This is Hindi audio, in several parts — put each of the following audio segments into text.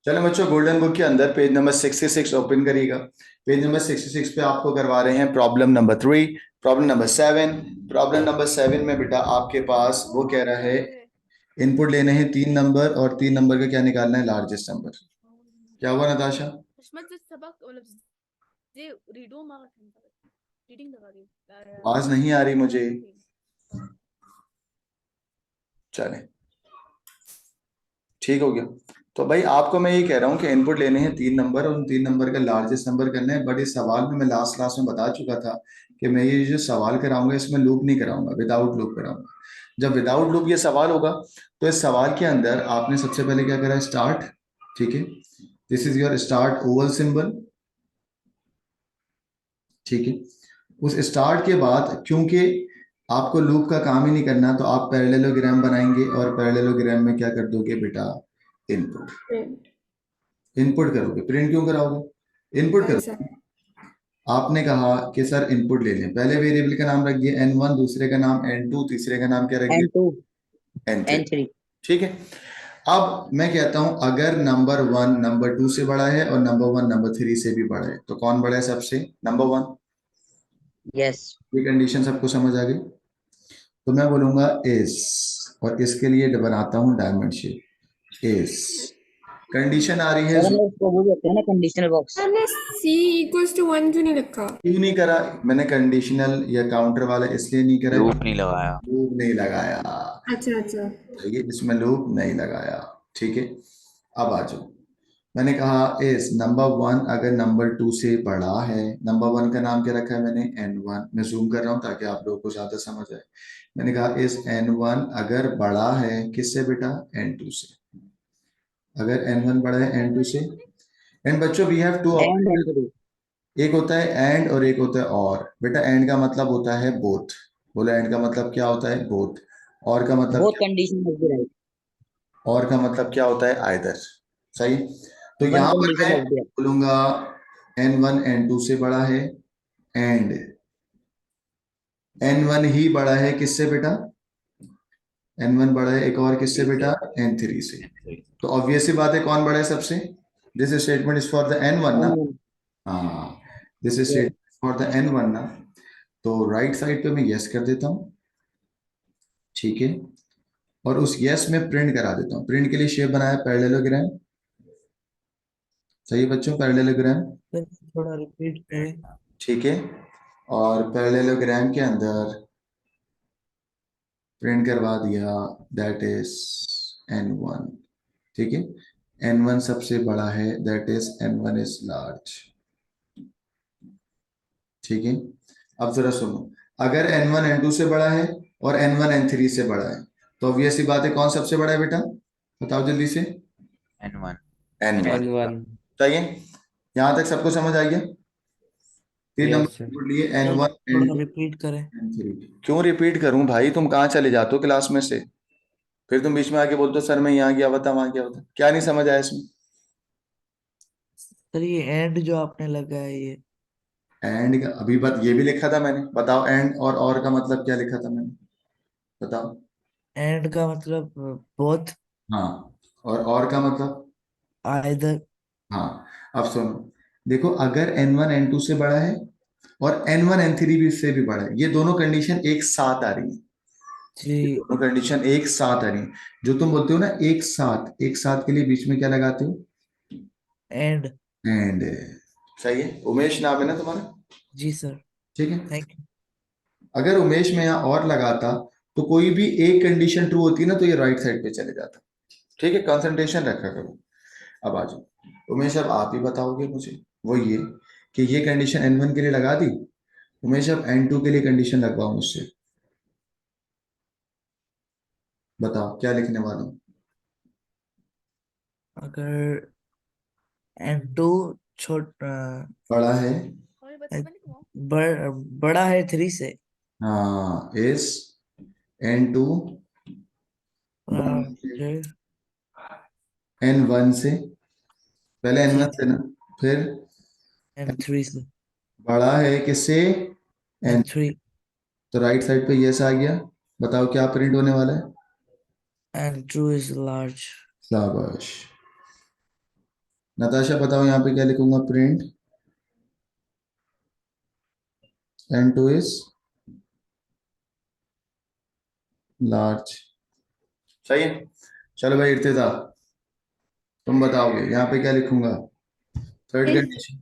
चलो बच्चों, गोल्डन बुक के अंदर पेज नंबर 66 ओपन करिएगा। पेज नंबर 66 पे आपको करवा रहे हैं problem number 3, problem number 7। Problem number 7 में बेटा आपके पास वो कह रहा है इनपुट लेने हैं 3 नंबर, और 3 नंबर का क्या निकालना है, लार्जेस्ट नंबर। क्या हुआ नताशा? आवाज नहीं आ रही मुझे। चले, ठीक हो गया। तो भाई आपको मैं ये कह रहा हूँ कि इनपुट लेने हैं 3 नंबर, और उन 3 नंबर का लार्जेस्ट नंबर करना है। बट इस सवाल में मैं लास्ट क्लास में बता चुका था कि मैं ये जो सवाल कराऊंगा इसमें लूप नहीं कराऊंगा, विदाउट लूप कराऊंगा। जब विदाउट लूप ये सवाल होगा तो इस सवाल के अंदर आपने सबसे पहले क्या करा, स्टार्ट। ठीक है, this is your start Oval symbol. ठीक है, उस स्टार्ट के बाद क्योंकि आपको लूप का काम ही नहीं करना, तो आप पैरेललोग्राम बनाएंगे, और पैरेललोग्राम में क्या कर दोगे बेटा, इनपुट। इनपुट करोगे, प्रिंट क्यों कराओगे, इनपुट हाँ सर। करोगे। आपने कहा कि सर इनपुट ले लें, पहले वेरिएबल का नाम रख दिया n1, दूसरे का नाम n2, तीसरे का नाम क्या रख एन टू दिया, n3। एन थ्री ठीक है, अब मैं कहता हूं अगर नंबर 1 नंबर 2 से बड़ा है और नंबर 1 नंबर 3 से भी बड़ा है, तो कौन बड़ा है सबसे, नंबर 1। यस। ये कंडीशन सबको समझ आ गई? तो मैं बोलूंगा इस, और इसके लिए बनाता हूं डायमंड शेप, इस। कंडीशन आ रही है, सर हम लोग उसको वो बोलते हैं ना, कंडीशनल बॉक्स। मैंने C = 1 क्यों नहीं लिखा? क्यों नहीं करा? मैंने कंडीशनल या काउंटर वाला इसलिए नहीं करा, लूप नहीं लगाया। लूप नहीं लगाया। अच्छा अच्छा। ठीक है, इसमें लूप नहीं लगाया। ठीक है, अब आ जाओ। मैंने कहा इस नंबर 1 अगर नंबर 2 से बड़ा है, नंबर 1 का नाम क्या रखा है मैंने, n1। मैं जूम कर रहा हूं ताकि आप लोगों को ज्यादा समझ आए। मैंने कहा इस n1 अगर बड़ा है किससे बेटा, n2 से। अगर n1 बड़ा है n2 से। एंड बच्चों we have to and an operator, three. एक होता है एंड और एक होता है और। बेटा एंड का मतलब होता है बोथ। बोला एंड का मतलब क्या होता है, बोथ। और का मतलब बोथ क्या, कंडीशन मस्ट बी राइट। और का मतलब क्या होता है, आइदर। सही। तो वन यहां पर कंडीशन मैं मस्ट बी राइट। बोलूंगा n1 n2 से बड़ा है, एंड n1 ही बड़ा है किससे बेटा, n1 बड़ा है एक और किससे बेटा, n3 से। तो ऑब्वियस सी बात है कौन बड़ा है सबसे, this statement is for the n1 n ना। वन। हाँ, this yes. Statement for the n1 ना। तो राइट साइड पे मैं यस कर देता हूँ। ठीक है, और उस यस में प्रिंट करा देता हूँ। प्रिंट के लिए शेप बनाया पैरेललोग्राम। सही है बच्चों, पैरेललोग्राम। थोड़ा रिपीट करें। ठीक है, और पैरेललोग्राम के अंदर प्रिंट करवा दिया, दैट इज n1। ठीक है, n1 सबसे बड़ा है, that is n1 is large. ठीक है, अब जरा सुनो, अगर n1 n2 से बड़ा है और n1 n3 से बड़ा है, तो ऑब्वियस सी बात है कौन सबसे बड़ा है बेटा, बताओ जल्दी से, N1। n1। N1। चाहिए, यहां तक सबको समझ आ गया। 3 नंबर यस सर। के लिए सर n1 थोड़ा n2 रिपीट करें। n3। क्यों रिपीट करूं भाई, तुम कहाँ चले जाते हो क्लास में से, फिर तुम बीच में आके बोलते हो सर मैं यहाँ गया हुआ था वहां गया हुआ था, क्या नहीं समझ आया इसमें। सर ये एंड जो आपने लगाया ये। एंड का अभी बात ये भी लिखा था मैंने, बताओ एंड और का मतलब क्या लिखा था मैंने, बताओ। एंड का मतलब बोथ, हाँ, और का मतलब, आइदर। हाँ। अब सुनो, देखो अगर n1 n2 से बड़ा है और n1 n3 भी से भी बड़ा है, ये दोनों कंडीशन एक साथ आ रही है। ये जी। दोनों कंडीशन एक साथ आ रही है। जो तुम बोलते हो ना एक साथ, एक साथ के लिए बीच में क्या लगाते हो, एंड। एंड। सही है, उमेश नाम है ना तुम्हारा। जी सर। ठीक है, थैंक यू। अगर उमेश में यहाँ और लगाता तो कोई भी एक कंडीशन ट्रू होती ना तो ये राइट साइड पे चले जाता। ठीक है, कंसंट्रेशन रखा करो। अब आ जाओ उमेश, अब आप ही बताओगे मुझे, वो ये कि ये कंडीशन n1 के लिए लगा दी। उमेश अब n2 के लिए कंडीशन लगवाओ मुझसे, बताओ क्या लिखने वाला हूँ। अगर एंड टू छोट बड़ा है, बड़ा है थ्री से। हाँ इस n2 फिर n1 से, पहले n1 ठीक से है। ना, फिर एंड थ्री से। बड़ा है किससे, n। And three. तो राइट साइड पे यस आ गया, बताओ क्या प्रिंट होने वाला है, एंड टू इज लार्ज। शाबाश। नताशा बताओ यहाँ पे क्या लिखूंगा? Print n2 is large. सही है। चलो भाई इर्तिजा, तुम बताओगे यहाँ पे क्या लिखूंगा? थर्ड Is कंडीशन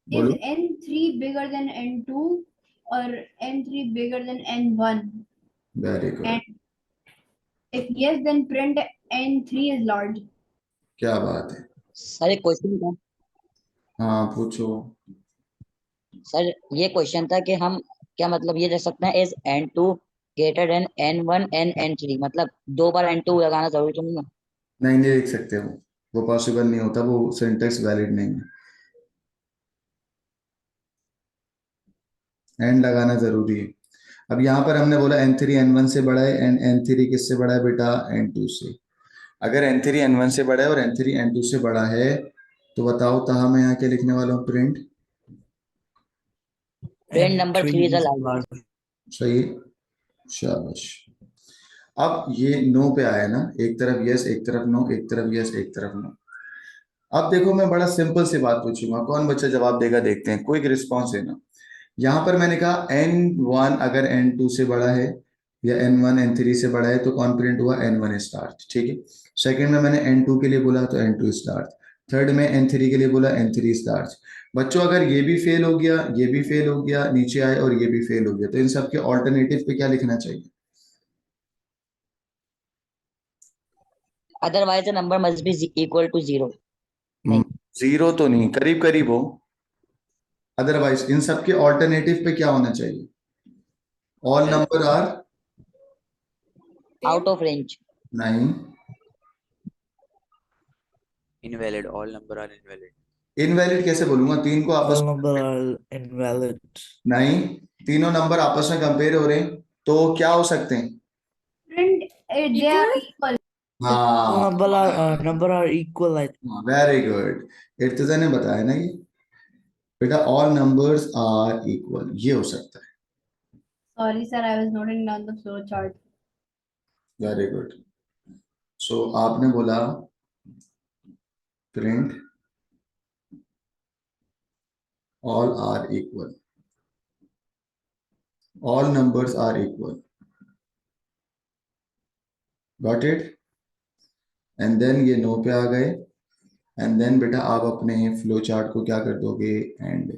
बोलो। n3 bigger than n2 or n3 bigger than n1? Very good, And if yes, then print n3 is large. क्या बात है। सर एक क्वेश्चन था। हाँ पूछो। सर ये क्वेश्चन था कि हम क्या मतलब ये लिख सकते हैं is n2 greater than n1 and n3, मतलब दो बार n2 लगाना जरूरी तो नहीं है? नहीं नहीं लिख सकते वो पॉसिबल नहीं होता, वो सिंटेक्स वैलिड नहीं है। एंड लगाना जरूरी है। अब यहाँ पर हमने बोला n3 n1 से बड़ा है एंड n3 किससे बड़ा है बेटा? n2 से। अगर n3 n1 से बड़ा है और n3 n2 से बड़ा है तो बताओ तहा मैं यहाँ क्या लिखने वाला हूँ? Print print number 3 is is large. large. सही, शाबाश। अब ये नो पे आया ना, एक तरफ यस एक तरफ नो, एक तरफ यस एक तरफ नो। अब देखो मैं बड़ा सिंपल सी बात पूछूंगा, कौन बच्चा जवाब देगा देखते हैं, क्विक रिस्पॉन्स देना। यहां पर मैंने कहा n1 अगर n2 से बड़ा है या n1 n3 से बड़ा है तो कौन प्रिंट हुआ? n1 स्टार्ट, ठीक है। सेकंड में मैंने n2 के लिए बोला तो n2 स्टार्ट। थर्ड में n3 के लिए बोला n3 स्टार्ट। बच्चों अगर ये भी फेल हो गया, ये भी फेल हो गया, नीचे आए और ये भी फेल हो गया, तो इन सबके ऑल्टरनेटिव पे क्या लिखना चाहिए? Otherwise the number must be equal to 0। नहीं, जीरो तो नहीं, करीब करीब हो। अदरवाइज इन सबके ऑल्टरनेटिव पे क्या होना चाहिए? All number are out of range. नहीं, Invalid. All number are invalid. Invalid कैसे बोलूंगा? तीन को आपस All में number are invalid. नहीं, तीनों नंबर आपस में कंपेयर हो रहे हैं तो क्या हो सकते हैं? Print they are Equal? equal. All हाँ, number are equal. Very good. Irtiza ने बताया ना ये बेटा, ऑल नंबर्स आर इक्वल, ये हो सकता है। Sorry, sir, I was noting down the flow chart. Very good. So आपने बोला print all are equal, all numbers are equal, got it. And then ये नो पे आ गए एंड देन बेटा आप अपने फ्लो चार्ट को क्या कर दोगे? एंड।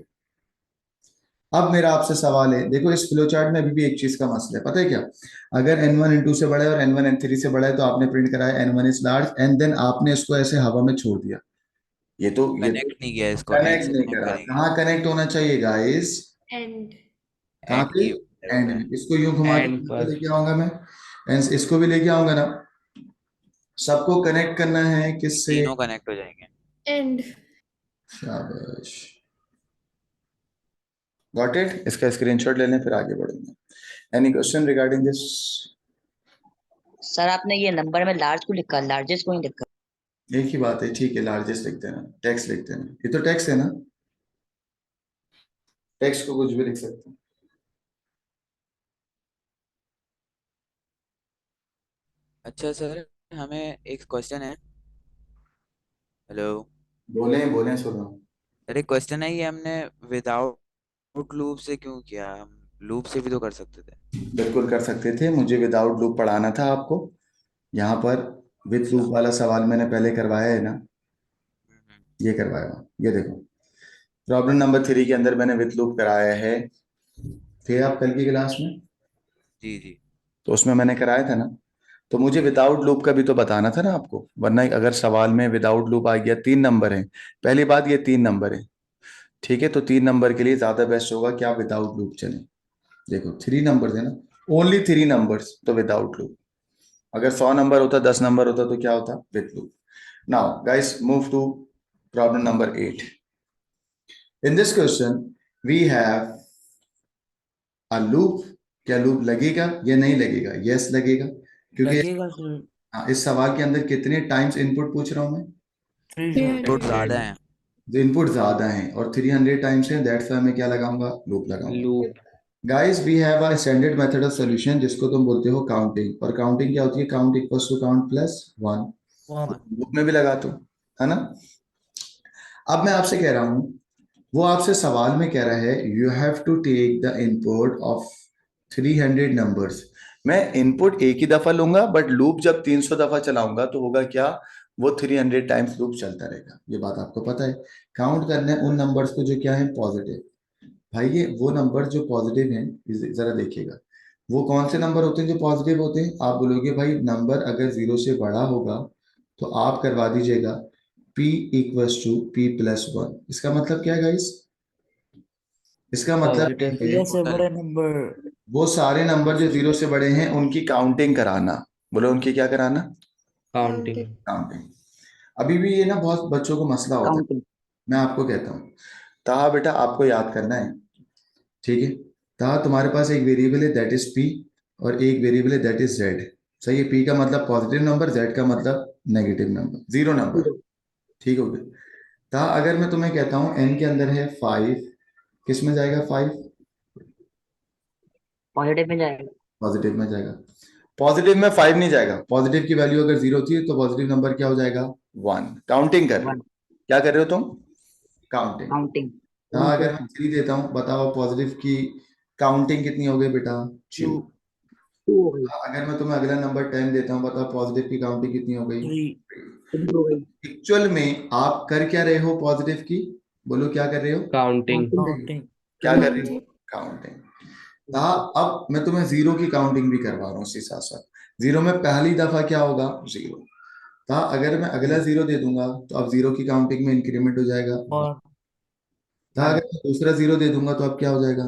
अब मेरा आपसे सवाल है, देखो इस फ्लो चार्ट में अभी भी एक चीज का मसला है, पता है क्या? अगर n1 n2 से बड़ा है और n1 n3 से बड़ा है तो आपने प्रिंट कराया n1 is large and then आपने इसको ऐसे हवा में छोड़ दिया। ये तो Connect नहीं किया इसको, कनेक्ट end से नहीं connect करा। करेंगे। कहाँ कनेक्ट होना चाहिए गाइस? And कहाँ End पे? की एंड जरूरत है। में। इसको यूं घुमा के End पर। लेके आऊंगा मैं, and इसको भी लेके आऊंगा ना। सबको कनेक्ट करना है किससे? तीनों कनेक्ट हो जाएंगे। and शाबाश, गॉट इट। इसका स्क्रीनशॉट ले लें फिर आगे बढ़ेंगे। Any question regarding this? Sir आपने ये नंबर में लार्ज को लिखा, लार्जेस्ट को नहीं लिखा। एक ही बात है, ठीक है, लार्जेस्ट लिख देना, टेक्स्ट लिख देना, ये तो टेक्स्ट है ना, टेक्स्ट को कुछ भी लिख सकते हैं। अच्छा सर, हमें एक क्वेश्चन है। हेलो बोले बोले सुनो। सर, एक क्वेश्चन है, ये हमने विदाउट लूप से क्यों किया? हम लूप से भी तो कर सकते थे। बिल्कुल कर सकते थे, मुझे विदाउट लूप पढ़ाना था आपको। यहाँ पर विथ लूप वाला सवाल मैंने पहले करवाया है ना, ये करवाया हुआ। ये देखो प्रॉब्लम नंबर 3 के अंदर मैंने विथ लूप कराया है। थे आप कल की क्लास में? जी जी। तो उसमें मैंने कराया था ना, तो मुझे विदाउट लूप का भी तो बताना था ना आपको, वरना अगर सवाल में विदाउट लूप आ गया, 3 नंबर है, पहली बात ये 3 नंबर है, ठीक है, तो 3 नंबर के लिए ज्यादा बेस्ट होगा कि आप विदाउट लूप चलें। देखो 3 नंबर है ना, ओनली 3 नंबर्स, तो विदाउट लूप। अगर 100 नंबर होता, 10 नंबर होता तो क्या होता? With loop. Now guys move to problem number 8। In this question we have a loop. क्या लूप लगेगा या नहीं लगेगा? यस लगेगा, क्योंकि लगेगा सर। हाँ, इस सवाल के अंदर कितने टाइम्स इनपुट पूछ रहा हूं मैं? 300 इनपुट ज्यादा है। जो इनपुट ज्यादा है और 300 टाइम्स है, दैट्स व्हाई मैं क्या लगाऊंगा? लूप लगाऊंगा। Loop. Guys we have a standard method of solution जिसको तुम बोलते हो काउंटिंग, और काउंटिंग क्या होती है? Count equals to count plus 1। One. Loop में भी लगा दो, है ना। अब मैं आपसे कह रहा हूं, वो आपसे सवाल में कह रहा है you have to take the input of 300 numbers. मैं इनपुट एक ही दफा लूंगा, बट लूप जब 300 दफा चलाऊंगा तो होगा क्या, वो 300 टाइम्स लूप चलता रहेगा। ये बात आपको पता है। काउंट करना है उन नंबर्स को जो क्या है, पॉजिटिव। भाई ये वो नंबर जो पॉजिटिव हैं, जरा देखिएगा, वो कौन से नंबर होते हैं जो पॉजिटिव होते हैं। आप बोलोगे भाई नंबर अगर जीरो से बड़ा होगा तो आप करवा दीजिएगा p इक्वल्स टू p+1। इसका मतलब क्या है गाइस? इसका मतलब पॉजिटिव है जीरो से टोटल बड़े नंबर वो सारे नंबर जो जीरो से बड़े हैं उनकी काउंटिंग कराना। बोलो उनकी क्या कराना? काउंटिंग। काउंटिंग। अभी भी ये ना बहुत बच्चों को मसला होता है। काउंटिंग। मैं आपको कहता हूँ, ताहा बेटा आपको याद करना है, ठीक है। ताहा तुम्हारे पास एक वेरिएबल है दैट इज p, और एक वेरिएबल है दैट इज z। सही है, p का मतलब पॉजिटिव नंबर, z का मतलब negative number, zero number. Zero. ठीक हो गया। ताहा अगर मैं तुम्हें कहता हूँ n के अंदर है 5, किस में जाएगा 5? पॉजिटिव में जाएगा। पॉजिटिव में जाएगा। पॉजिटिव में 5 नहीं जाएगा। पॉजिटिव की वैल्यू अगर जीरो थी तो पॉजिटिव नंबर क्या हो जाएगा? 1। काउंटिंग कर रहे हो। वन। क्या कर रहे हो तुम? काउंटिंग। काउंटिंग। हाँ, अगर मैं 3 देता हूँ, बताओ पॉजिटिव की काउंटिंग कितनी हो गई बेटा? 2। 2 टू हो गई। अगर मैं तुम्हें अगला नंबर 10 देता हूँ, बताओ पॉजिटिव की काउंटिंग कितनी हो गई? 3 थ्री हो गई। एक्चुअल में आप कर क्या रहे हो पॉजिटिव की? बोलो क्या कर रहे हो? काउंटिंग। काउंटिंग क्या कर रहे हो? काउंटिंग। काउंटिंग। हाँ, अब मैं तुम्हें जीरो की काउंटिंग भी करवा रहा हूँ उसी साथ साथ। जीरो में पहली दफा क्या होगा? जीरो। हाँ, अगर मैं अगला जीरो दे दूंगा तो अब जीरो की काउंटिंग में इंक्रीमेंट हो जाएगा। और हाँ, वन। अगर मैं दूसरा जीरो दे दूंगा तो अब क्या हो जाएगा?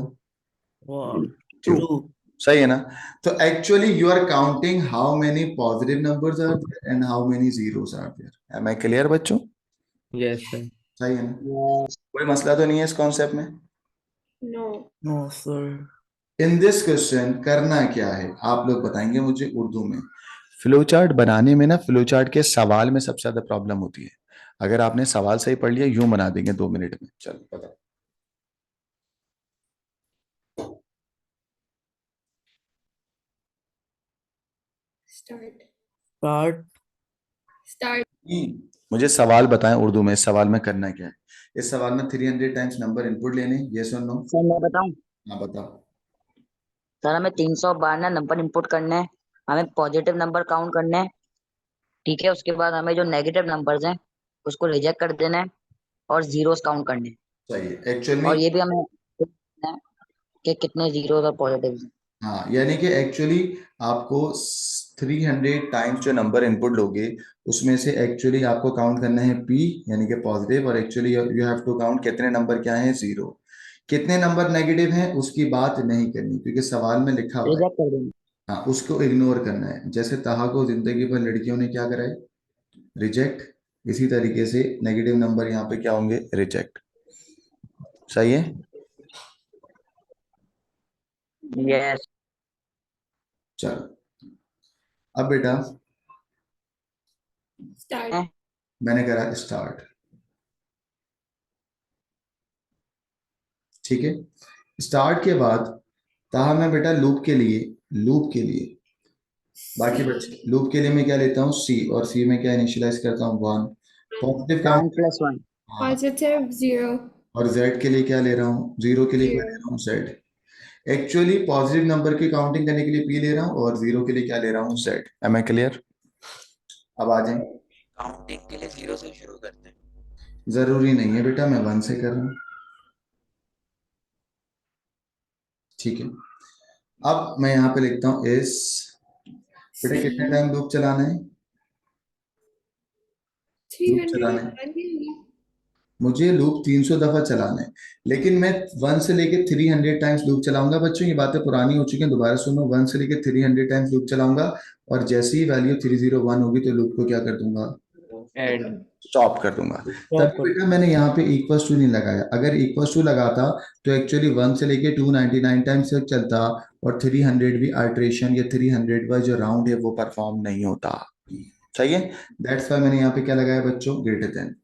1 टू। 2 सही है ना? तो actually you are counting how many positive numbers are there and how many zeros are there. Am I clear बच्चों? Yes sir. सही है ना? यस। कोई मसला तो नहीं है इस कॉन्सेप्ट में? No. No sir in this question करना क्या है आप लोग बताएंगे मुझे उर्दू में। फ्लो चार्ट बनाने में ना, फ्लो चार्ट के सवाल में सबसे ज्यादा प्रॉब्लम होती है। अगर आपने सवाल सही पढ़ लिया, यूं बना देंगे 2 मिनट में। चलो बताओ। स्टार्ट। Start start. मुझे सवाल बताएं उर्दू में, इस सवाल में करना क्या है। इस सवाल में 300 टाइम्स नंबर इनपुट लेने, यस और नो? सर मैं बताऊं। हाँ बताओ। सर हमें 312 ना नंबर इंपुट करने हैं। हमें पॉजिटिव नंबर काउंट करने हैं। ठीक है, उसके बाद हमें जो नेगेटिव नंबर्स हैं उसको रिजेक्ट कर देना है और जीरोस काउंट करने हैं। सही है एक्चुअल और में। ये भी हमें देखना है कि कितने जीरोस और पॉजिटिव हैं। हाँ, यानी कि एक्चुअली आपको 300 टाइम्स जो नंबर इनपुट लोगे उसमें से एक्चुअली आपको काउंट करना है p, यानी कि पॉजिटिव, और actually you have to count कितने नंबर क्या है, जीरो। कितने नंबर नेगेटिव हैं उसकी बात नहीं करनी, क्योंकि सवाल में लिखा हुआ है। रिजेक्ट कर देंगे। हाँ, उसको इग्नोर करना है। जैसे ताहा को जिंदगी भर लड़कियों ने क्या करा है, रिजेक्ट, इसी तरीके से नेगेटिव नंबर यहाँ पे क्या होंगे, रिजेक्ट। सही है? यस। चलो अब बेटा स्टार्ट। मैंने करा स्टार्ट, ठीक है। स्टार्ट के बाद ताहा मैं बेटा लूप के लिए बाकी बच्चे, लूप के लिए मैं क्या लेता हूँ, सी, और सी में क्या इनिशियलाइज करता हूँ, 1। Positive one count. Plus one. हाँ, पॉजिटिव 0। और जेड के लिए क्या ले रहा हूँ, जीरो के लिए क्या ले 0। रहा हूँ, जेड। एक्चुअली पॉजिटिव नंबर की काउंटिंग करने के लिए पी ले रहा हूँ और जीरो के लिए क्या ले रहा हूँ, जेड। M I clear? अब आ जाए। काउंटिंग के लिए जीरो से शुरू करते हैं। जरूरी नहीं है बेटा, मैं 1 से कर रहा हूँ, ठीक है। अब मैं यहाँ पे लिखता हूँ एस। बेटा कितने टाइम लूप चलाना है? लूप 300 चलाना है, बन गई। मुझे लूप 300 दफा चलाना है, लेकिन मैं 1 से लेके 300 टाइम्स लूप चलाऊंगा। बच्चों ये बातें पुरानी हो चुकी हैं, दोबारा सुनो। 1 से लेके 300 टाइम्स लूप चलाऊंगा, और जैसे ही वैल्यू 301 होगी तो लूप को क्या कर दूंगा, एंड। स्टॉप कर दूंगा। स्टॉप तभी कर बेटा मैंने यहाँ पे इक्वल्स टू नहीं लगाया। अगर इक्वल्स टू लगाता तो एक्चुअली 1 से लेके 299 टाइम्स तक चलता, और 300 भी आल्ट्रेशन या 300 का जो राउंड है वो परफॉर्म नहीं होता। सही है? दैट्स वाई मैंने यहाँ पे क्या लगाया बच्चों, ग्रेटर देन।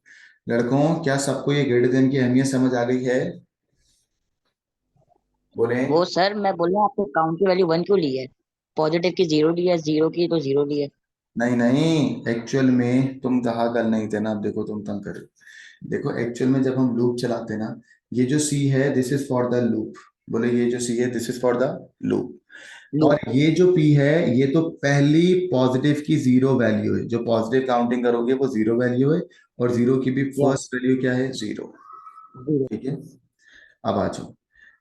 लड़कों क्या सबको ये ग्रेटर देन की अहमियत समझ आ गई है? बोले। वो सर मैं बोल रहा हूँ आपको काउंट की वैल्यू वन क्यों ली है? पॉजिटिव की जीरो ली है, जीरो की तो जीरो ली है। नहीं नहीं, एक्चुअल में तुम कहा कल नहीं थे ना, अब देखो तुम तंग कर रहे हो। देखो एक्चुअल में जब हम लूप चलाते हैं ना, ये जो सी है this is for the loop. बोले ये जो सी है this is for the loop. और लूप। ये जो पी है ये तो पहली पॉजिटिव की जीरो वैल्यू है, जो पॉजिटिव काउंटिंग करोगे वो जीरो वैल्यू है, और जीरो की भी यस। फर्स्ट वैल्यू क्या है, जीरो। जीरो। ठीक है, अब आ जाओ।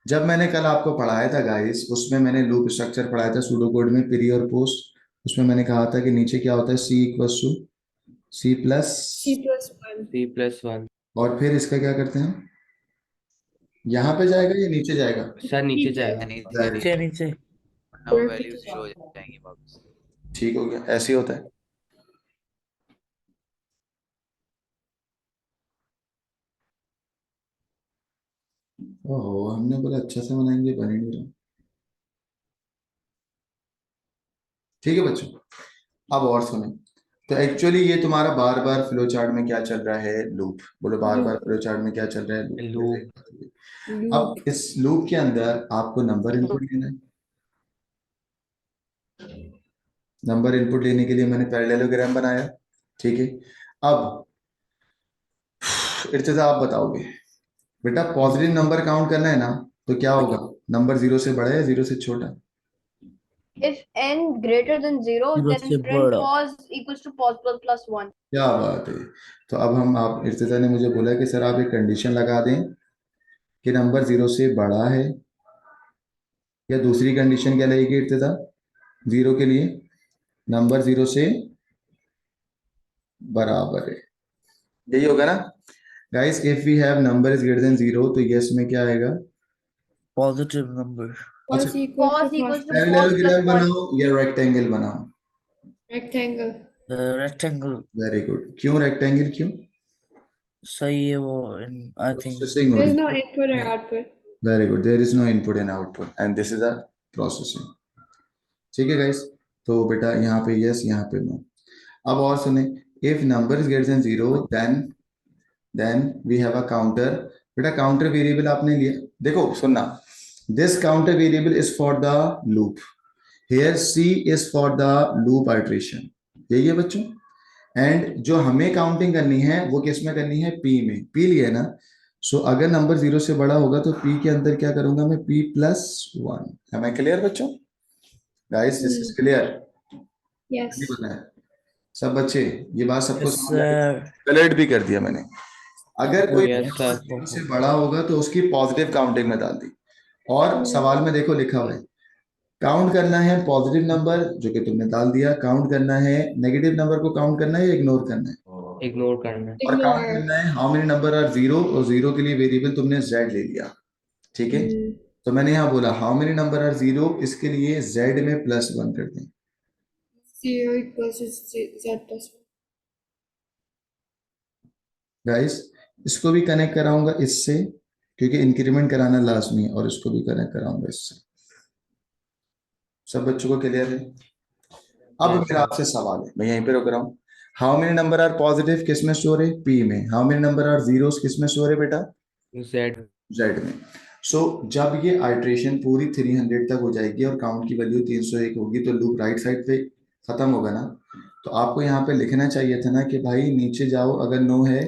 जब मैंने कल आपको पढ़ाया था गाइस, उसमें मैंने लूप स्ट्रक्चर पढ़ाया था सूडो कोड में, प्री और पोस्ट। उसमें मैंने कहा था कि नीचे क्या होता है, C equals to C plus, C+1. C+1। और फिर इसका क्या करते हैं, यहाँ पे जाएगा या नीचे जाएगा, सर नीचे नीचे. जाएगा। नीचे वेरी नीचे नीचे, नीचे। वरना वो वैल्यू जीरो हो जाएंगी वापस। ठीक हो गया, ऐसे ही होता है। ओहो, हमने बोला अच्छा से बनाएंगे, बन ही नहीं रहा। ठीक है बच्चों, अब और सुने। तो एक्चुअली ये तुम्हारा बार बार फ्लो चार्ट में क्या चल रहा है, लूप। बोलो बार बार Loop. फ्लो चार्ट में क्या चल रहा है, लूप। लूप। Loop. अब इस लूप के अंदर आपको नंबर इनपुट लेना है। नंबर इनपुट लेने के लिए मैंने पैरेललोग्राम बनाया। ठीक है, अब इर्तिजा आप बताओगे, बेटा पॉजिटिव नंबर काउंट करना है ना, तो क्या होगा, नंबर जीरो से बड़ा है जीरो से छोटा। If n greater than 0, zero से then print बड़ा। pos equals to pos plus 1. क्या बात है। तो अब हम, आप इर्तिजा ने मुझे बोला कि सर आप एक कंडीशन लगा दें कि नंबर जीरो से बड़ा है, या दूसरी कंडीशन क्या लगेगी इर्तिजा, जीरो के लिए नंबर जीरो से बराबर है, यही होगा ना guys. If we have number is greater than zero, तो यस में क्या आएगा। Positive number. अच्छा, Pos equals to Pos pos equals to plus pos 1. plus parallelogram 1. बनाओ या रेक्टेंगल बनाओ। Rectangle. रेक्टेंगल वेरी गुड, क्यों रेक्टेंगल, क्यों, सही है वो। I think. प्रोसेसिंग हो There's रही no है। input or output. Very good, there is no input and output and this is a processing. ठीक है गाइस, तो बेटा यहाँ पे यस, यहाँ पे नो। अब और सुने, if number is greater than zero, then we have a counter. बेटा काउंटर वेरिएबल आपने लिया, देखो सुनना, this counter variable is for the loop, here C is for the loop iteration, यही है बच्चों। एंड जो हमें काउंटिंग करनी है वो किस में करनी है, पी में, पी लिया है ना। सो अगर नंबर जीरो से बड़ा होगा तो पी के अंदर क्या करूंगा मैं, पी प्लस वन। है मैं क्लियर बच्चों, गाइस दिस इज क्लियर, नहीं Yes. पता है सब बच्चे, ये बात सबको यस समझ आ गई। सर। कलर्ड भी कर दिया मैंने। अगर कोई यस नंबर सर। जीरो से बड़ा होगा तो उसकी पॉजिटिव काउंटिंग में डाल दी, और सवाल में देखो लिखा हुआ है, काउंट करना है पॉजिटिव नंबर जो कि तुमने डाल दिया, काउंट करना है नेगेटिव नंबर को, काउंट करना है या इग्नोर करना है, इग्नोर करना है। और काउंट Ignore. करना है how many number are zero, और जीरो के लिए वेरिएबल तुमने जेड ले लिया। ठीक है, Mm. तो मैंने यहाँ बोला how many number are zero, इसके लिए जेड में प्लस वन कर दें। 0 equals to Z plus 1. Guys इसको भी कनेक्ट कराऊंगा इससे, क्योंकि इंक्रीमेंट कराना लाजमी है, और इसको भी कनेक्ट कराऊंगा इससे। सब बच्चों को क्लियर है। अब यस मेरा सर। आपसे सवाल है, मैं यहीं पे रुक रहा हूँ। How many number are positive किस में स्टोर है, पी में। How many number are zeros किस में स्टोर है बेटा, जेड। जेड में। सो जब ये आइट्रेशन पूरी 300 तक हो जाएगी और काउंट की वैल्यू 301 होगी, तो लूप राइट साइड पे खत्म होगा ना। तो आपको यहाँ पे लिखना चाहिए था ना कि भाई नीचे जाओ अगर नो है,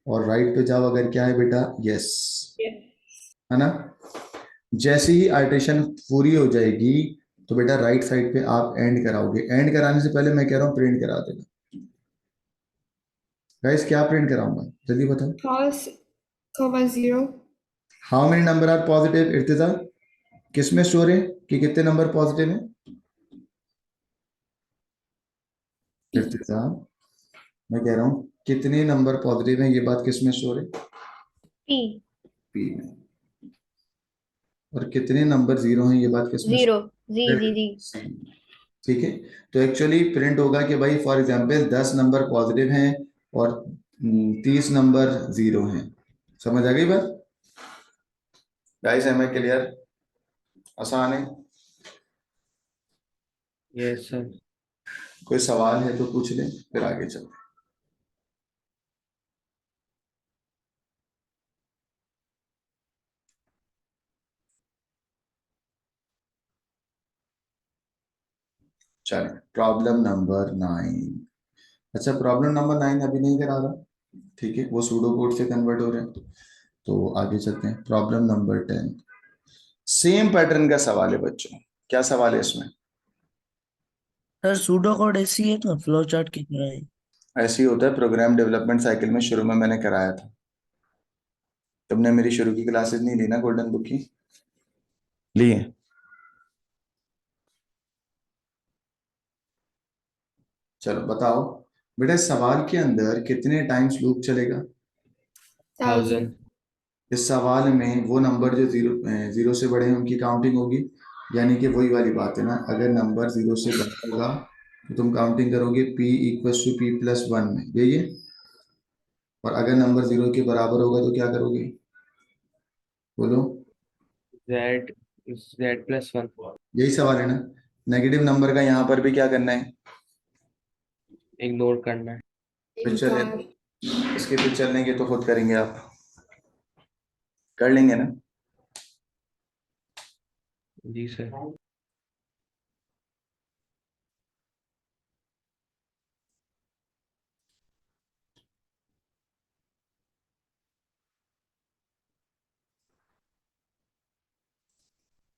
और राइट पे जाओ अगर क्या है बेटा, यस, Yeah. है ना। जैसे ही आइट्रेशन पूरी हो जाएगी, तो बेटा राइट साइड पे आप एंड कराओगे। एंड कराने से पहले मैं कह रहा हूँ प्रिंट करा देना। गाइस क्या प्रिंट कराऊंगा, जल्दी बताओ। Pos, comma 0. How many number are positive Irtiza, किस में स्टोर है कि कितने नंबर पॉजिटिव है, P. इर्तिजा मैं कह रहा हूँ कितने नंबर पॉजिटिव है, ये बात किस में स्टोर है, P. पी में। और कितने नंबर जीरो हैं, ये बात किस में 0. Z, store Z, Z. है, ठीक है। तो एक्चुअली प्रिंट होगा कि भाई फॉर एग्जांपल 10 नंबर पॉजिटिव हैं और 30 नंबर जीरो हैं। समझ आ गई बात गाइस, है मैं क्लियर, आसान है। Yes sir. कोई सवाल है तो पूछ लें, फिर आगे चलते हैं। चलो प्रॉब्लम नंबर 9। अच्छा प्रॉब्लम नंबर 9 अभी नहीं करा रहा, ठीक है, वो सूडो कोड से कन्वर्ट हो रहे हैं। तो आगे चलते हैं, प्रॉब्लम नंबर 10। सेम पैटर्न का सवाल है बच्चों। क्या सवाल है इसमें? सर सूडो कोड ऐसी है ना फ्लो चार्ट की तरह है। ऐसे ही होता है, प्रोग्राम डेवलपमेंट साइकिल में शुरू में मैंने कराया था। तुमने मेरी शुरू की क्लासेस नहीं ली ना, गोल्डन बुक की ली है? चलो बताओ बेटा, इस सवाल के अंदर कितने टाइम्स लूप चलेगा? 1000. इस सवाल में वो नंबर जो जीरो जीरो से बड़े हैं उनकी काउंटिंग होगी, यानी कि वही वाली बात है ना, अगर नंबर जीरो से बड़ा होगा तो तुम काउंटिंग करोगे p equal to p plus 1 में, यही है। और अगर नंबर जीरो के बराबर होगा तो क्या करोगे? बोलो। Z Z plus 1. यही सवाल है ना। नेगेटिव नंबर का यहाँ पर भी क्या करना है? इग्नोर करना है. फिर चले, इनकार। इसके फिर चलेंगे तो खुद करेंगे, आप कर लेंगे ना? जी sir.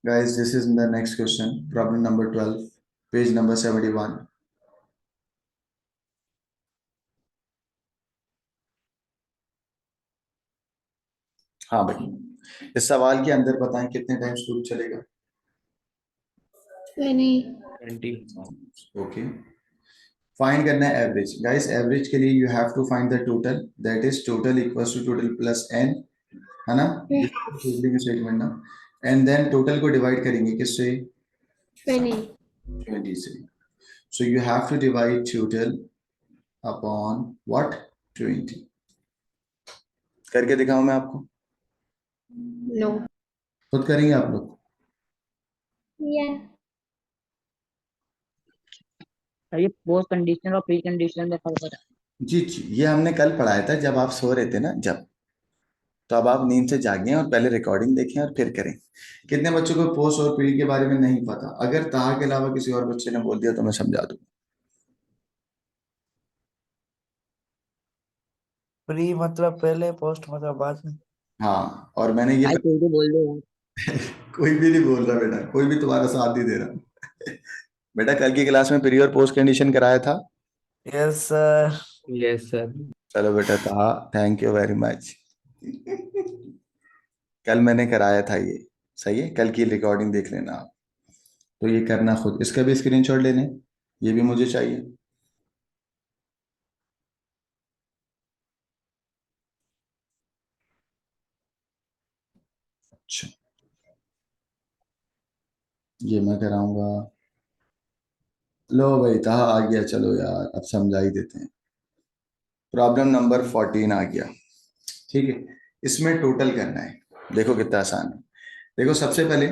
Guys, this is the next question, problem number 12, page number 71. हाँ भाई, इस सवाल के अंदर बताएं कितने टाइम्स लूप चलेगा? 20. 20. ओके, फाइंड करना है एवरेज। गाइस एवरेज के लिए you have to find the total, that is total equals to total plus N, है ना? स्टेटमेंट ना। एंड देन टोटल को डिवाइड करेंगे किससे? 20. 20 से। So you have to divide total upon what? 20। करके दिखाऊं मैं आपको? No. खुद करेंगे आप लोग? Yeah. ये पोस्ट कंडीशनल और प्री कंडीशनल में फर्क है. जी जी, ये हमने कल पढ़ाया था जब आप सो रहे थे ना, जब। तो अब आप नींद से जागें और पहले रिकॉर्डिंग देखें और फिर करें। कितने बच्चों को पोस्ट और प्री के बारे में नहीं पता? अगर ताहा के अलावा किसी और बच्चे ने बोल दिया तो मैं समझा दूं। प्री मतलब पहले, पोस्ट मतलब बाद में। हाँ, और मैंने ये भाई कोई तो बोल दो. कोई भी नहीं बोल रहा बेटा, कोई भी तुम्हारा साथ नहीं दे रहा। बेटा कल की क्लास में प्री और पोस्ट कंडीशन कराया था। Yes sir. Yes sir. चलो बेटा ताहा, थैंक यू वेरी मच। कल मैंने कराया था ये, सही है, कल की रिकॉर्डिंग देख लेना आप। तो ये करना खुद, इसका भी स्क्रीनशॉट ले लें, ये भी मुझे चाहिए। अच्छा, ये मैं कराऊंगा। लो भाई ताहा आ गया, चलो यार अब समझा ही देते हैं। प्रॉब्लम नंबर 14 आ गया, ठीक है। इसमें टोटल करना है, देखो कितना आसान है। देखो सबसे पहले,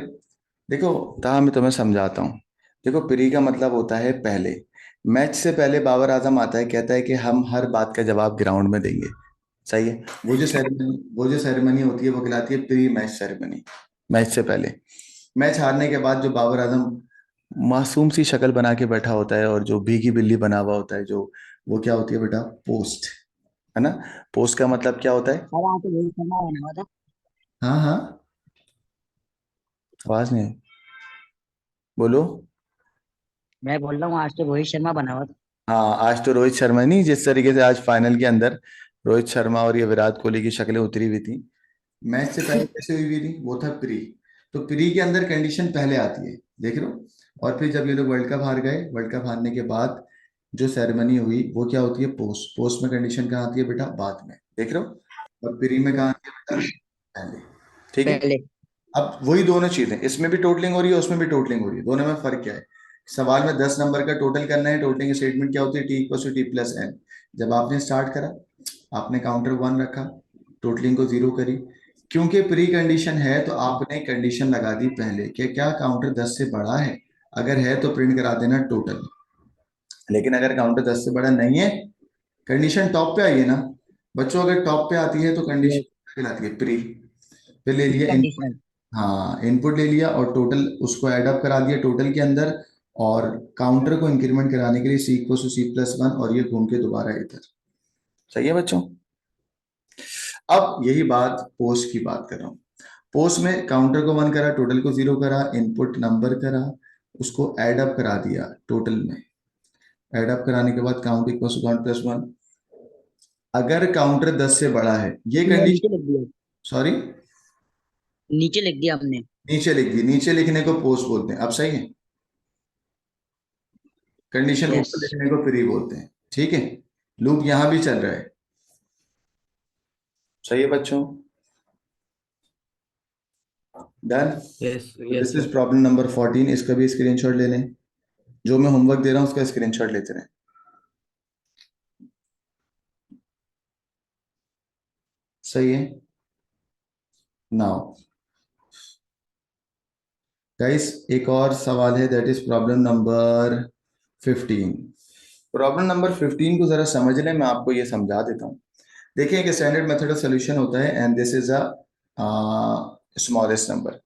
देखो ताहा मैं तुम्हें समझाता हूँ। देखो प्री का मतलब होता है पहले। मैच से पहले बाबर आजम आता है, कहता है कि हम हर बात का जवाब ग्राउंड में देंगे, सही है। वो जो सेरेमनी होती है वो कहलाती है प्री मैच सेरेमनी, मैच से पहले। मैच हारने के बाद जो बाबर आजम मासूम सी शक्ल बना के बैठा होता है और जो भीगी बिल्ली बना हुआ होता है जो, वो क्या होती है बेटा? पोस्ट, है ना? पोस्ट का मतलब क्या होता है? सर यहाँ पे रोहित शर्मा बना हुआ था. हाँ हाँ, आवाज नहीं आई। बोलो। मैं बोल रहा हूँ आज तो रोहित शर्मा बना हुआ था. हाँ, आज तो रोहित शर्मा नहीं, जिस तरीके से आज फाइनल के अंदर रोहित शर्मा और ये विराट कोहली की शक्लें उतरी हुई थी, मैच से पहले कैसे हुई थी? वो था प्री। तो प्री के अंदर कंडीशन पहले आती है, देख रहे हो। और फिर जब ये लोग वर्ल्ड कप हार गए, वर्ल्ड कप हारने के बाद जो सेरेमनी हुई वो क्या होती है? पोस्ट। पोस्ट में कंडीशन कहाँ आती है बेटा? बाद में, देख रहे हो। और प्री में कहाँ आती है बेटा? पहले, ठीक है। पहले. अब वही दोनों चीजें, इसमें भी टोटलिंग हो रही है, उसमें भी टोटलिंग हो रही है, दोनों में फर्क क्या है? सवाल में 10 नंबर का टोटल करना है, टोटलिंग स्टेटमेंट क्या होती है? T equal to T plus N. जब आपने स्टार्ट करा, आपने काउंटर 1 रखा, टोटलिंग को 0 करी। क्योंकि प्री कंडीशन है तो आपने कंडीशन लगा दी पहले कि क्या काउंटर 10 से बड़ा है, अगर है तो प्रिंट करा देना टोटल। लेकिन अगर काउंटर 10 से बड़ा नहीं है, कंडीशन टॉप पे आई है ना बच्चों, अगर टॉप पे आती है तो कंडीशन Yes. कहलाती है प्री। फिर ले प्री लिया, कंडीशनल. हाँ इनपुट ले लिया और टोटल उसको ऐड अप करा दिया टोटल के अंदर, और काउंटर को इंक्रीमेंट कराने के लिए C equal to C plus one, और ये घूम के दोबारा इधर। सही है बच्चों? अब यही बात पोस्ट की बात कर रहा हूँ। पोस्ट में काउंटर को 1 करा, टोटल को 0 करा, इनपुट नंबर करा, उसको एड अप करा दिया टोटल में। एड अप कराने के बाद count equal to count plus 1। अगर काउंटर 10 से बड़ा है, ये नीचे कंडीशन, लिख दिया, सॉरी नीचे लिख दिया हमने। नीचे लिख दी। नीचे लिखने को पोस्ट बोलते हैं। अब सही है? कंडीशन यस ऊपर लिखने को प्री बोलते हैं। ठीक है? लूप यहां भी चल रहा है। सही है बच्चों? Done. Yes this yes is sir. Problem number 14। इसका भी स्क्रीनशॉट ले लें। जो मैं होमवर्क दे रहा हूं उसका स्क्रीनशॉट लेते रहें। सही है? नाउ गाइस, एक और सवाल है, that is problem number 15। Problem number 15 को जरा समझ लें, मैं आपको ये समझा देता हूँ। देखिए, एक स्टैंडर्ड मेथड ऑफ सॉल्यूशन होता है, and this is a smallest number.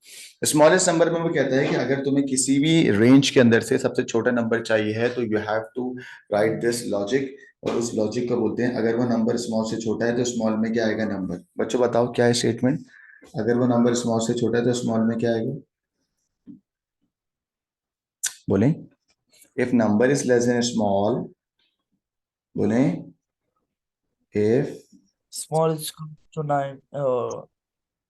Smallest number में वो कहता है कि अगर तुम्हें किसी भी रेंज के अंदर से सबसे छोटा नंबर चाहिए है तो you have to write this logic, और उस लॉजिक को बोलते हैं, अगर वो नंबर स्मॉल से छोटा है तो स्मॉल में क्या आएगा नंबर। बच्चों बताओ क्या है स्टेटमेंट? अगर वो नंबर स्मॉल से छोटा है तो स्मॉल में क्या आएगा? बोलें। If number is less than small, बोलें। If, Small is equal to 9,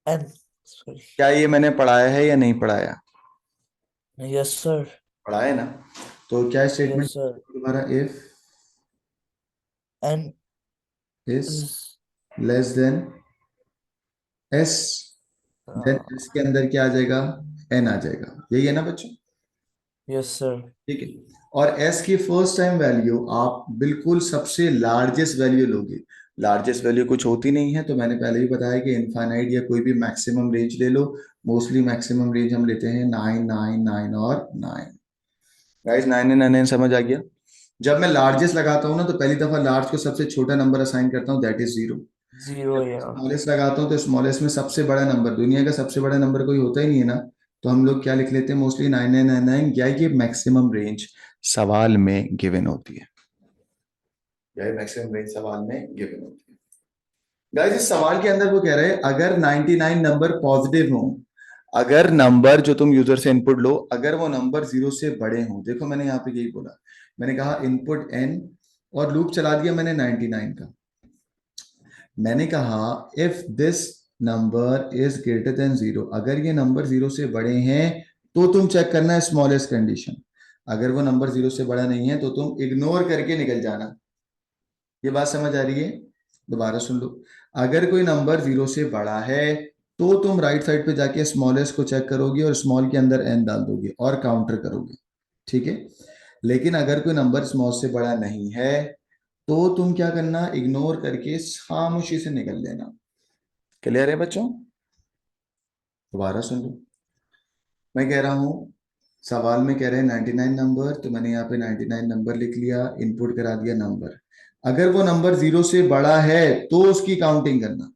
n. Sorry. क्या ये मैंने पढ़ाया है या नहीं पढ़ाया? Yes, sir. पढ़ाया ना? तो क्या स्टेटमेंट Yes, sir. तुम्हारा? If N is is less than S, then uh, S के अंदर क्या आ जाएगा? एन आ जाएगा। यही है ना बच्चों? yes, sir. ठीक है। और एस की फर्स्ट टाइम वैल्यू आप बिल्कुल सबसे लार्जेस्ट वैल्यू लोगे। लार्जेस्ट वैल्यू कुछ होती नहीं है, तो मैंने पहले ही बताया कि इनफाइनाइट या कोई भी मैक्सिमम रेंज ले लो। मोस्टली मैक्सिमम रेंज हम लेते हैं 9 9 9 और 9। गाइस 9 9 9 समझ आ गया? जब मैं लार्जेस्ट लगाता हूँ ना, तो पहली दफा लार्ज को सबसे छोटा नंबर असाइन करता हूँ, दैट इज 0। 0, जब yeah. स्मॉलेस्ट लगाता हूँ तो स्मॉलेस्ट में सबसे बड़ा नंबर, दुनिया का सबसे बड़ा नंबर कोई होता ही नहीं है ना, तो हम लोग क्या लिख लेते हैं मोस्टली? 9999, या ये मैक्सिमम रेंज सवाल में गिवन होती है। या ये मैक्सिमम रेंज सवाल में गिवन होती है। गाइस, इस सवाल के अंदर वो कह रहे हैं अगर 99 नंबर पॉजिटिव हो, अगर नंबर जो तुम यूजर से इनपुट लो, अगर वो नंबर 0 से बड़े हों। देखो मैंने यहाँ पे यही बोला, मैंने कहा इनपुट n, और लूप चला दिया मैंने 99 का। मैंने कहा if this number is greater then 0, अगर ये नंबर 0 से बड़े हैं तो तुम चेक करना है स्मॉलेस्ट कंडीशन। अगर वो नंबर 0 से बड़ा नहीं है तो तुम इग्नोर करके निकल जाना। ये बात समझ आ रही है? दोबारा सुन लो। अगर कोई नंबर 0 से बड़ा है तो तुम राइट साइड पे जाके स्मॉलेस्ट को चेक करोगे और स्मॉल के अंदर n डाल दोगे और काउंटर करोगे। ठीक है? लेकिन अगर कोई नंबर स्मॉल से बड़ा नहीं है तो तुम क्या करना? इग्नोर करके खामोशी से निकल लेना। क्लियर है बच्चों? दोबारा सुन लो। मैं कह रहा हूं, सवाल में कह रहे हैं 99 नंबर, तो मैंने यहाँ पे 99 नंबर लिख लिया, इनपुट करा दिया नंबर। अगर वो नंबर 0 से बड़ा है तो उसकी काउंटिंग करना।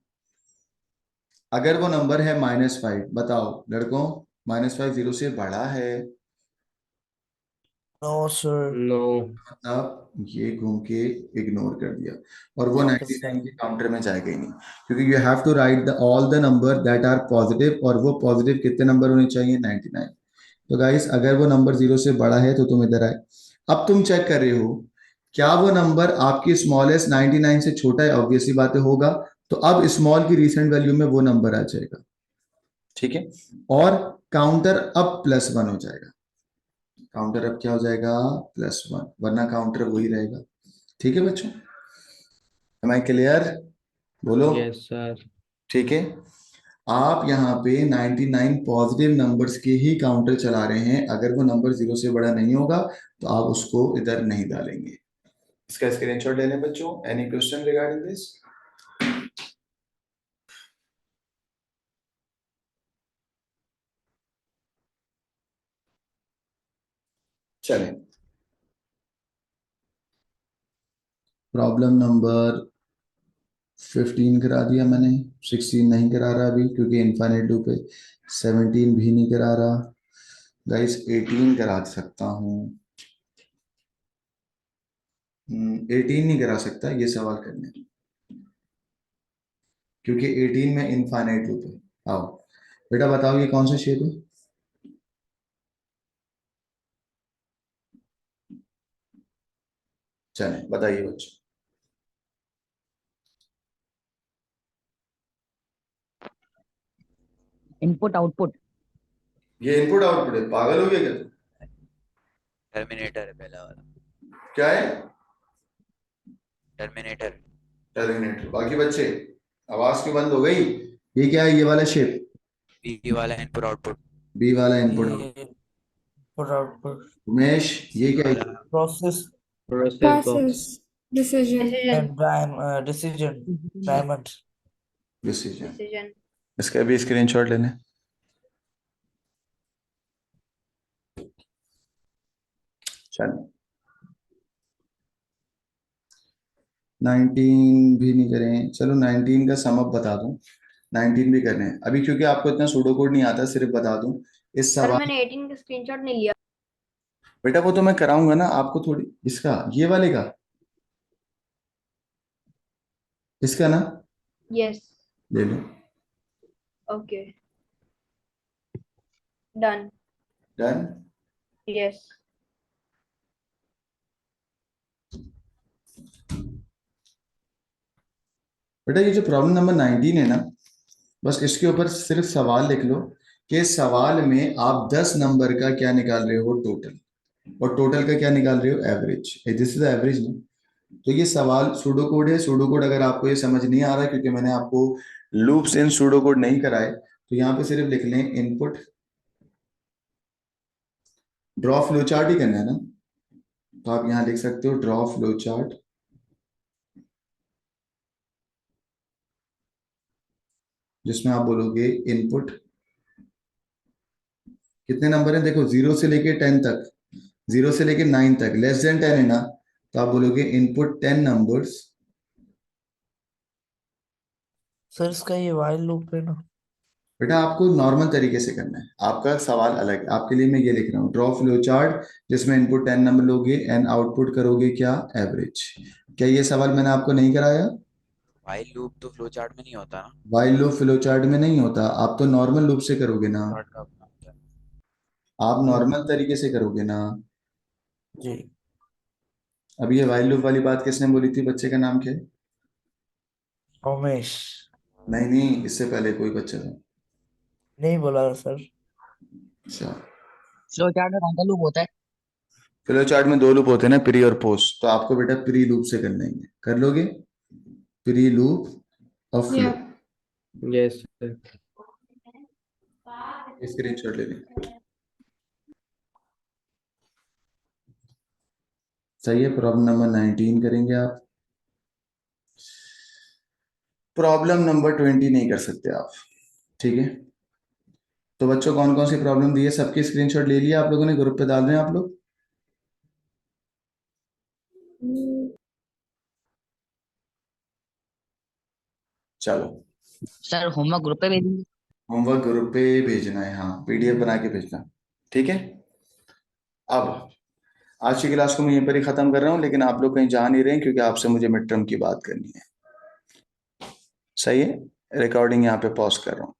अगर वो नंबर है -5, बताओ लड़कों, -5 0 से बड़ा है? No, sir. नो। आप ये घूम के इग्नोर कर दिया, और वो Not a 99 के fan. काउंटर में जाएगा ही नहीं, क्योंकि you have to write the all the number that are positive, और वो पॉजिटिव कितने नंबर होने चाहिए? 99। तो गाइस, अगर वो नंबर 0 से बड़ा है तो तुम इधर आए। अब तुम चेक कर रहे हो क्या वो नंबर आपकी स्मॉलेस्ट 99 से छोटा है? ऑब्वियसली बात होगा। तो अब स्मॉल की रिसेंट वैल्यू में वो नंबर आ जाएगा। ठीक है? और काउंटर अब +1 हो जाएगा। काउंटर अब क्या हो जाएगा? +1, वरना काउंटर वही रहेगा। ठीक है बच्चों? Am I clear? बोलो। Yes sir. ठीक है? आप यहाँ पे 99 पॉजिटिव नंबर्स के ही काउंटर चला रहे हैं। अगर वो नंबर 0 से बड़ा नहीं होगा तो आप उसको इधर नहीं डालेंगे। इसका स्क्रीनशॉट ले लें बच्चों। Any question regarding this? चलें, प्रॉब्लम नंबर 15 करा दिया मैंने, 16 नहीं करा रहा अभी क्योंकि इनफाइनाइट लूप है। 17 भी नहीं करा रहा, गाइस 18 करा सकता हूँ, 18 नहीं करा सकता ये सवाल करने, क्योंकि 18 में इनफाइनाइट लूप है। आओ बेटा बताओ ये कौन सा शेप है? चले बताइए बच्चों। Input output. ये इनपुट आउटपुट है, पागल हो गया क्या तुम? टर्मिनेटर है पहला वाला, क्या है? टर्मिनेटर। टर्मिनेटर। बाकी बच्चे आवाज क्यों बंद हो गई? ये क्या है ये वाला शेप? बी वाला इनपुट आउटपुट। बी वाला इनपुट। ये input output उमेश ये क्या है? process Process box. Process. Decision. Decision. and decision diamond. Decision. Decision. इसका भी स्क्रीनशॉट लेने। चलो 19 भी नहीं करें, चलो 19 का समअप बता दूं, 19 भी करने हैं अभी, क्योंकि आपको इतना सूडो कोड नहीं आता, सिर्फ बता दूं इस सर सवाल। मैंने 18 का स्क्रीनशॉट नहीं लिया। बेटा वो तो मैं कराऊंगा ना आपको, थोड़ी इसका ये वाले का, इसका ना यस। ले लो। ओके। डन। डन। यस। बेटा ये जो प्रॉब्लम नंबर 19 है ना, बस इसके ऊपर सिर्फ सवाल लिख लो कि सवाल में आप 10 नंबर का क्या निकाल रहे हो टोटल, और टोटल का क्या निकाल रहे हो एवरेज, दिस इज एवरेज ना। तो ये सवाल सूडो कोड है। सूडो कोड अगर आपको ये समझ नहीं आ रहा क्योंकि मैंने आपको लूप्स इन सूडो कोड नहीं कराए, तो यहाँ पे सिर्फ लिख लें इनपुट, ड्रॉ फ्लो चार्ट ही करना है ना, तो आप यहाँ लिख सकते हो ड्रॉ फ्लो चार्ट, जिसमें आप बोलोगे इनपुट कितने नंबर है, देखो 0 से लेके 10 तक, 0 से लेके 9 तक, लेस देन 10 है ना, तो आप बोलोगे इनपुट 10 नंबर्स। सर इसका ये while loop है ना? बेटा आपको नॉर्मल तरीके से करना है, आपका सवाल अलग है, आपके लिए मैं ये लिख रहा हूँ ड्रॉ फ्लो चार्ट, जिसमें इनपुट 10 नंबर लोगे एंड आउटपुट करोगे क्या एवरेज। क्या ये सवाल मैंने आपको नहीं कराया? व्हाइल लूप तो फ्लो चार्ट में नहीं होता ना, वाइल लूप फ्लो चार्ट में नहीं होता, आप तो नॉर्मल लूप से करोगे ना, चार्ट का अपना होता है। आप नॉर्मल तरीके से करोगे ना। जी अभी ये वाइल लूप वाली बात किसने बोली थी, बच्चे का नाम क्या है? उमेश नहीं नहीं, इससे पहले कोई बच्चा था। नहीं बोला सर। अच्छा, फ्लो चार्ट में कौन सा लूप होता है? फ्लो चार्ट में 2 लूप होते हैं ना, प्री और पोस्ट, तो आपको बेटा प्री लूप से करना ही है, कर लोगे प्री लूप और flow. Yeah. Yes, sir. Screenshot ले लें। सही है, प्रॉब्लम नंबर 19 करेंगे आप, प्रॉब्लम नंबर 20 नहीं कर सकते आप, ठीक है। तो बच्चों कौन कौन सी प्रॉब्लम दी है, सबकी स्क्रीनशॉट ले लिया आप लोगों ने, ग्रुप पे डाल रहे हैं आप लोग? चलो सर होमवर्क ग्रुप पे भेजेंगे? होमवर्क ग्रुप पे भेजना है, हाँ पीडीएफ बना के भेजना, ठीक है। अब आज की क्लास को मैं यहीं पर ही खत्म कर रहा हूँ, लेकिन आप लोग कहीं जा नहीं रहे हैं क्योंकि आपसे मुझे मिड टर्म की बात करनी है, सही है। रिकॉर्डिंग यहाँ पे पॉज कर रहा हूँ।